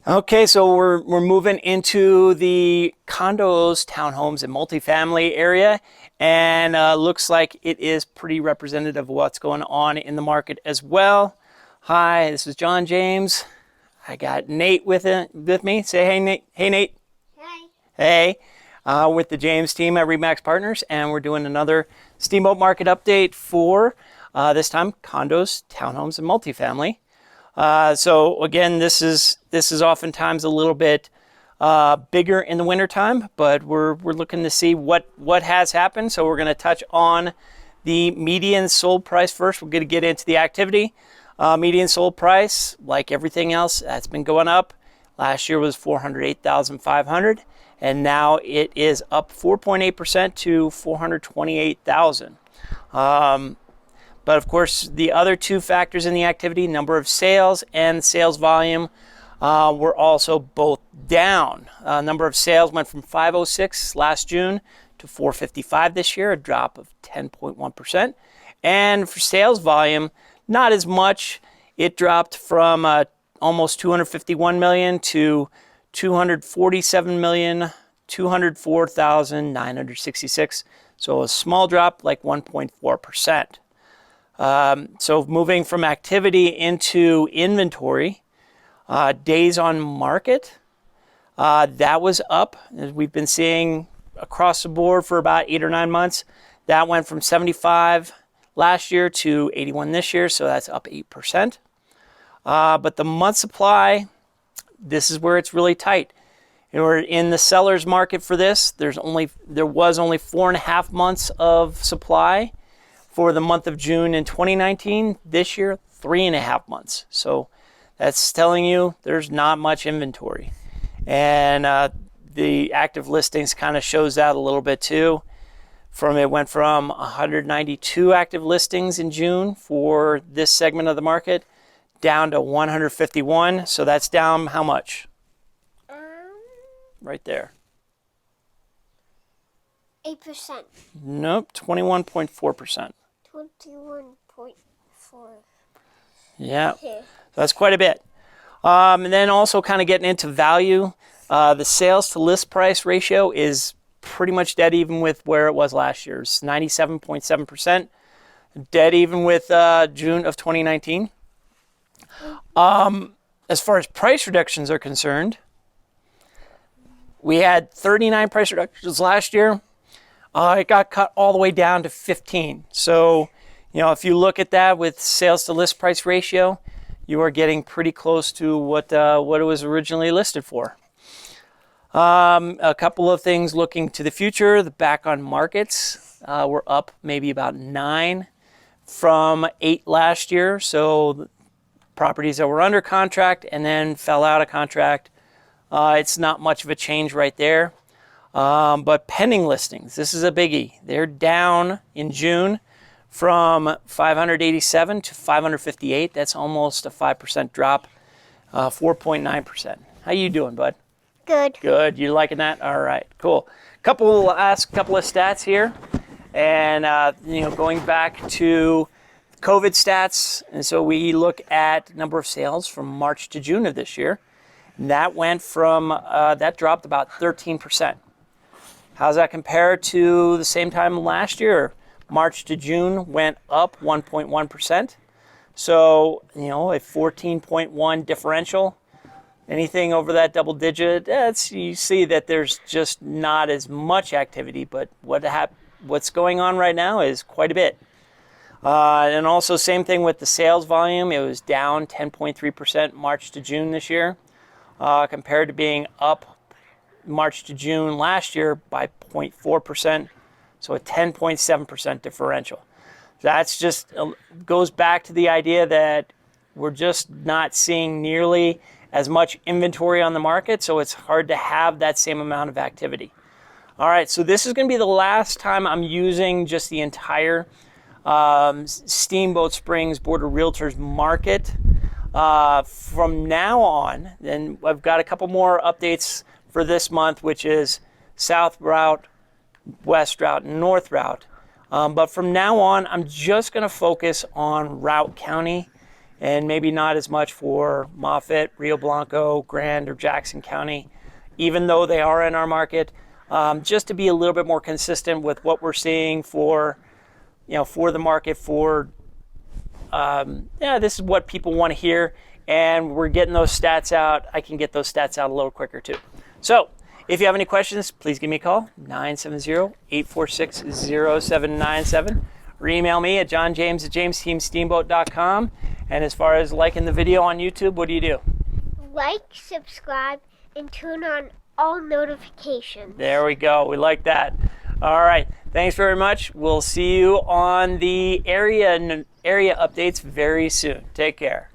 Okay, so we're moving into the condos, townhomes, and multifamily area, and looks like it is pretty representative of what's going on in the market as well. Hi, this is John James. I got Nate with me. Say hey, Nate. Hey, Nate. Hi. Hey. With the James team at RE/MAX Partners, and we're doing another Steamboat market update for this time condos, townhomes, and multifamily. So again, this is oftentimes a little bit bigger in the wintertime, but we're looking to see what has happened. So we're going to touch on the median sold price first. We're going to get into the activity. Median sold price, like everything else, that's been going up. Last year was 408,500, and now it is up 4.8% to 428,000. But of course, the other two factors in the activity, number of sales and sales volume, were also both down. Number of sales went from 506 last June to 455 this year, a drop of 10.1%. And for sales volume, not as much. It dropped from almost 251 million to 247 million, 204,966. So a small drop, like 1.4%. So moving from activity into inventory, days on market, that was up, as we've been seeing across the board for about 8 or 9 months. That went from 75 last year to 81 this year, so that's up 8%. But the month supply, this is where it's really tight. We're in the seller's market for this. There was only 4.5 months of supply for the month of June in 2019. This year, 3.5 months. So that's telling you there's not much inventory. And the active listings kind of shows that a little bit too. It went from 192 active listings in June for this segment of the market down to 151. So that's down how much? Right there. 8%. Nope, 21.4%. 21.4. Yeah, that's quite a bit. And then also kind of getting into value, the sales to list price ratio is pretty much dead even with where it was last year. It's 97.7%, dead even with June of 2019. As far as price reductions are concerned, we had 39 price reductions last year. It got cut all the way down to 15. So, if you look at that with sales to list price ratio, you are getting pretty close to what it was originally listed for. A couple of things looking to the future. The back on markets were up maybe about 9 from 8 last year. So properties that were under contract and then fell out of contract, it's not much of a change right there. But pending listings, this is a biggie. They're down in June from 587 to 558. That's almost a 5% drop, 4.9%. How you doing, bud? Good. Good. You liking that? All right, cool. Last couple of stats here, and going back to COVID stats, and so we look at number of sales from March to June of this year, and that went from that dropped about 13%. How's that compare to the same time last year? March to June went up 1.1%. So, a 14.1 differential. Anything over that double digit, you see that there's just not as much activity, but what's going on right now is quite a bit. And also same thing with the sales volume. It was down 10.3% March to June this year, compared to being up March to June last year by 0.4%, so a 10.7% differential. That's just goes back to the idea that we're just not seeing nearly as much inventory on the market, so it's hard to have that same amount of activity. All right, so this is going to be the last time I'm using just the entire Steamboat Springs Board of Realtors market. From now on, then I've got a couple more updates for this month, which is South Route, West Route, and North Route. But from now on, I'm just going to focus on Route County and maybe not as much for Moffett, Rio Blanco, Grand, or Jackson County, even though they are in our market, just to be a little bit more consistent with what we're seeing for, for the market. This is what people want to hear, and we're getting those stats out. I can get those stats out a little quicker too. So if you have any questions, please give me a call, 970-846-0797, or email me at johnjames@jamesteamsteamboat.com. And as far as liking the video on YouTube, what do you do? Like, subscribe, and turn on all notifications. There we go. We like that. All right. Thanks very much. We'll see you on the area updates very soon. Take care.